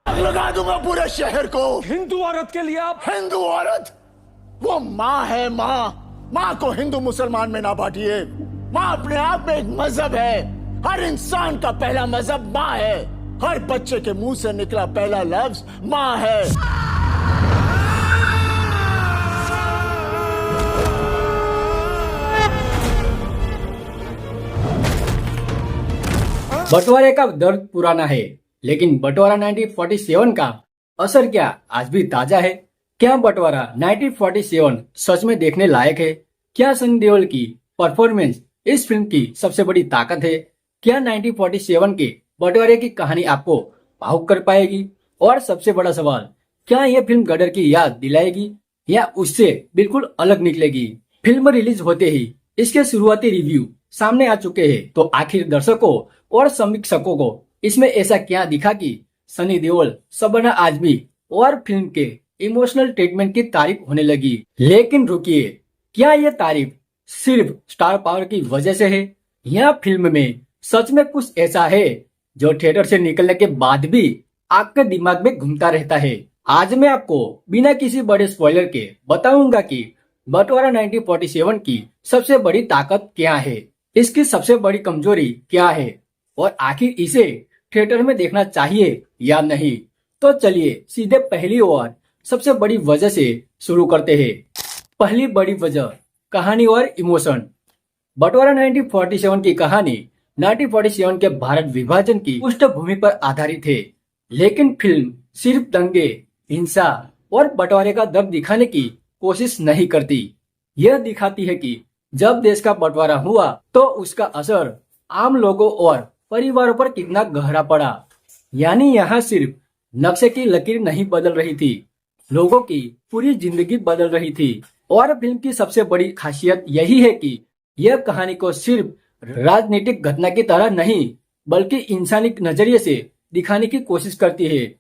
आग लगा दूंगा पूरे शहर को। हिंदू औरत के लिए आप हिंदू औरत, वो माँ है, माँ। माँ को हिंदू मुसलमान में ना बांटिए। माँ अपने आप में एक मजहब है। हर इंसान का पहला मजहब माँ है। हर बच्चे के मुंह से निकला पहला लफ्ज माँ है। बंटवारे का दर्द पुराना है, लेकिन बंटवारा 1947 का असर क्या आज भी ताजा है? क्या बंटवारा 1947 सच में देखने लायक है? क्या सनी देओल की परफॉर्मेंस इस फिल्म की सबसे बड़ी ताकत है? क्या 1947 के बंटवारे की कहानी आपको भावुक कर पाएगी? और सबसे बड़ा सवाल, क्या यह फिल्म गदर की याद दिलाएगी या उससे बिल्कुल अलग निकलेगी? फिल्म रिलीज होते ही इसके शुरुआती रिव्यू सामने आ चुके हैं, तो आखिर दर्शकों और समीक्षकों को इसमें ऐसा क्या दिखा कि सनी देओल, शबाना आजमी और फिल्म के इमोशनल ट्रीटमेंट की तारीफ होने लगी? लेकिन रुकिए, क्या ये तारीफ सिर्फ स्टार पावर की वजह से है या फिल्म में सच में कुछ ऐसा है जो थिएटर से निकलने के बाद भी आपके दिमाग में घूमता रहता है? आज मैं आपको बिना किसी बड़े स्पॉइलर के बताऊंगा कि बंटवारा 1947 की सबसे बड़ी ताकत क्या है, इसकी सबसे बड़ी कमजोरी क्या है और आखिर इसे थिएटर में देखना चाहिए या नहीं। तो चलिए सीधे पहली और सबसे बड़ी वजह से शुरू करते हैं। पहली बड़ी वजह, कहानी और इमोशन। बंटवारा 1947 की कहानी 1947 के भारत विभाजन की पृष्ठभूमि पर आधारित है, लेकिन फिल्म सिर्फ दंगे, हिंसा और बंटवारे का दर्द दिखाने की कोशिश नहीं करती। यह दिखाती है कि जब देश का बंटवारा हुआ तो उसका असर आम लोगों और परिवारों पर कितना गहरा पड़ा। यानी यहाँ सिर्फ नक्शे की लकीर नहीं बदल रही थी, लोगों की पूरी जिंदगी बदल रही थी। और फिल्म की सबसे बड़ी खासियत यही है कि यह कहानी को सिर्फ राजनीतिक घटना की तरह नहीं, बल्कि इंसानी नजरिए से दिखाने की कोशिश करती है।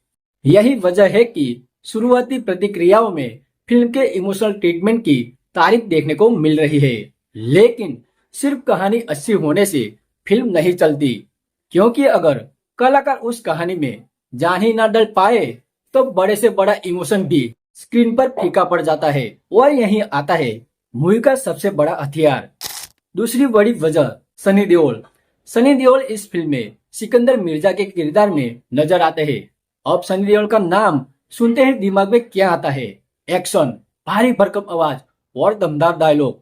यही वजह है कि शुरुआती प्रतिक्रियाओं में फिल्म के इमोशनल ट्रीटमेंट की तारीफ देखने को मिल रही है। लेकिन सिर्फ कहानी अच्छी होने से फिल्म नहीं चलती, क्योंकि अगर कलाकार उस कहानी में जान ही ना डाल पाए तो बड़े से बड़ा इमोशन भी स्क्रीन पर फीका पड़ जाता है। और यही आता है मूवी का सबसे बड़ा हथियार। दूसरी बड़ी वजह, सनी देओल। सनी देओल इस फिल्म में सिकंदर मिर्जा के किरदार में नजर आते हैं। अब सनी देओल का नाम सुनते ही दिमाग में क्या आता है? एक्शन, भारी भरकम आवाज और दमदार डायलॉग।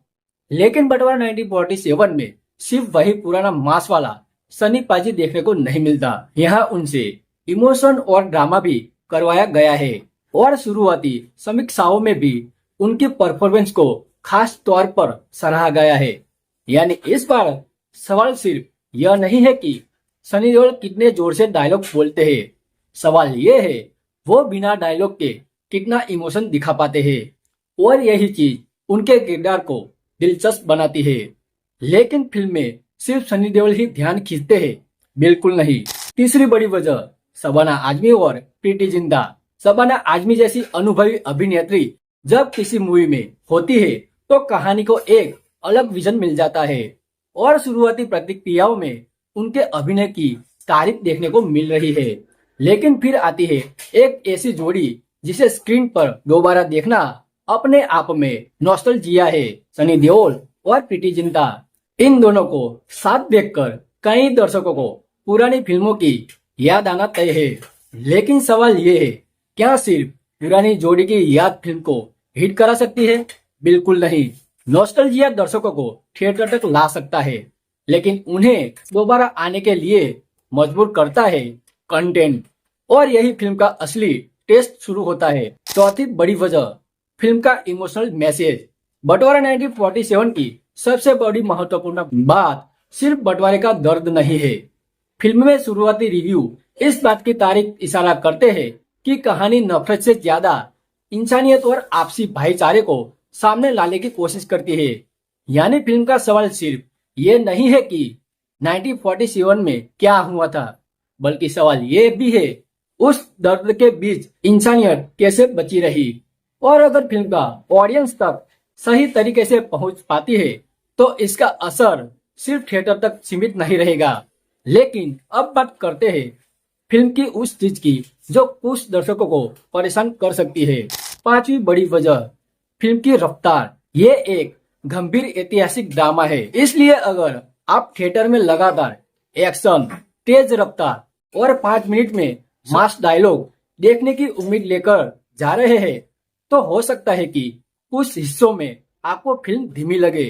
लेकिन बंटवारा 1947 में सिर्फ वही पुराना मास वाला सनी पाजी देखने को नहीं मिलता। यहाँ उनसे इमोशन और ड्रामा भी करवाया गया है और शुरुआती समीक्षाओं में भी उनकी परफॉर्मेंस को खास तौर पर सराहा गया है। यानी इस बार सवाल सिर्फ यह नहीं है कि सनी देओल कितने जोर से डायलॉग बोलते हैं, सवाल ये है वो बिना डायलॉग के कितना इमोशन दिखा पाते हैं। और यही चीज उनके किरदार को दिलचस्प बनाती है। लेकिन फिल्म में सिर्फ सनी देओल ही ध्यान खींचते हैं? बिल्कुल नहीं। तीसरी बड़ी वजह, शबाना आजमी और प्रीति जिंटा। शबाना आजमी जैसी अनुभवी अभिनेत्री जब किसी मूवी में होती है तो कहानी को एक अलग विजन मिल जाता है और शुरुआती प्रतिक्रियाओं में उनके अभिनय की तारीफ देखने को मिल रही है। लेकिन फिर आती है एक ऐसी जोड़ी जिसे स्क्रीन पर दोबारा देखना अपने आप में नॉस्टैल्जिया है। सनी देओल और प्रीति जिंटा, इन दोनों को साथ देखकर कई दर्शकों को पुरानी फिल्मों की याद आना तय है। लेकिन सवाल ये है, क्या सिर्फ पुरानी जोड़ी की याद फिल्म को हिट करा सकती है? बिल्कुल नहीं। नॉस्टैल्जिया दर्शकों को थिएटर तक ला सकता है, लेकिन उन्हें दोबारा आने के लिए मजबूर करता है कंटेंट। और यही फिल्म का असली टेस्ट शुरू होता है। चौथी बड़ी वजह, फिल्म का इमोशनल मैसेज। बंटवारा 1947 की सबसे बड़ी महत्वपूर्ण बात सिर्फ बंटवारे का दर्द नहीं है। फिल्म में शुरुआती रिव्यू इस बात की तारीफ इशारा करते हैं कि कहानी नफरत से ज्यादा इंसानियत और आपसी भाईचारे को सामने लाने की कोशिश करती है। यानी फिल्म का सवाल सिर्फ ये नहीं है कि 1947 में क्या हुआ था, बल्कि सवाल ये भी है उस दर्द के बीच इंसानियत कैसे बची रही। और अगर फिल्म का ऑडियंस तक सही तरीके से पहुंच पाती है तो इसका असर सिर्फ थिएटर तक सीमित नहीं रहेगा। लेकिन अब बात करते हैं फिल्म की उस चीज की जो कुछ दर्शकों को परेशान कर सकती है। पांचवी बड़ी वजह, फिल्म की रफ्तार। ये एक गंभीर ऐतिहासिक ड्रामा है, इसलिए अगर आप थिएटर में लगातार एक्शन, तेज रफ्तार और 5 मिनट में मास डायलॉग देखने की उम्मीद लेकर जा रहे हैं तो हो सकता है कि कुछ हिस्सों में आपको फिल्म धीमी लगे,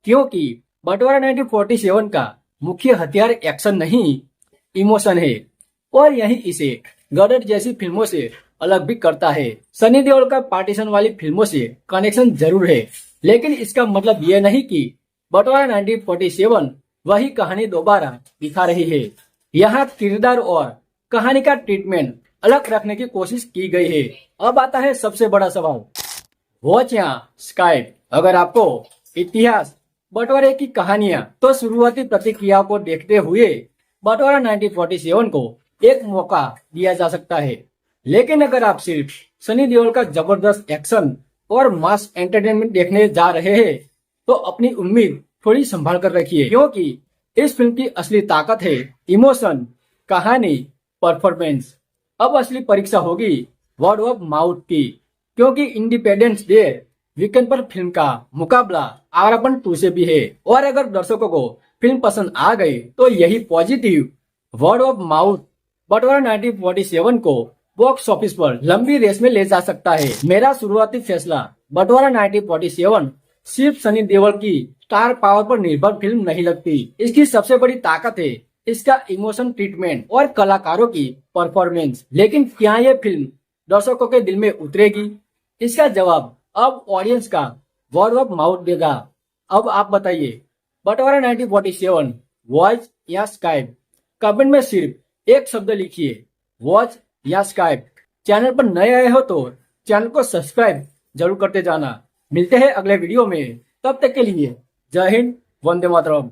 क्योंकि बंटवारा 1947 का मुख्य हथियार एक्शन नहीं, इमोशन है, और यही इसे गदर जैसी फिल्मों से अलग भी करता है। सनी देओल का पार्टीशन वाली फिल्मों से कनेक्शन जरूर है, लेकिन इसका मतलब यह नहीं कि बंटवारा 1947 वही कहानी दोबारा दिखा रही है। यहाँ किरदार और कहानी का ट्रीटमेंट अलग रखने की कोशिश की गई है। अब आता है सबसे बड़ा सवाल, वॉच या स्काइप। अगर आपको इतिहास, बंटवारे की कहानियां, तो शुरुआती प्रतिक्रियाओं को देखते हुए बंटवारा 1947 को एक मौका दिया जा सकता है। लेकिन अगर आप सिर्फ सनी देओल का जबरदस्त एक्शन और मास एंटरटेनमेंट देखने जा रहे हैं तो अपनी उम्मीद थोड़ी संभाल कर रखिए, क्योंकि इस फिल्म की असली ताकत है इमोशन, कहानी, परफॉर्मेंस। अब असली परीक्षा होगी वर्ड ऑफ माउथ की, क्योंकि इंडिपेंडेंस डे वीकेंड पर फिल्म का मुकाबला आवारापन 2 से भी है। और अगर दर्शकों को फिल्म पसंद आ गई तो यही पॉजिटिव वर्ड ऑफ माउथ बंटवारा 1947 को बॉक्स ऑफिस पर लंबी रेस में ले जा सकता है। मेरा शुरुआती फैसला, बंटवारा 1947 सिर्फ सनी देओल की स्टार पावर पर निर्भर फिल्म नहीं लगती। इसकी सबसे बड़ी ताकत है इसका इमोशन ट्रीटमेंट और कलाकारों की परफॉर्मेंस। लेकिन क्या ये फिल्म दर्शकों के दिल में उतरेगी? इसका जवाब अब ऑडियंस का वर्ड ऑफ माउथ देगा। अब आप बताइए, बंटवारा 1947 वॉच या स्काइप? कमेंट में सिर्फ एक शब्द लिखिए, वॉच या स्काइप। चैनल पर नए आए हो तो चैनल को सब्सक्राइब जरूर करते जाना। मिलते हैं अगले वीडियो में, तब तक के लिए जय हिंद, वंदे मातरम।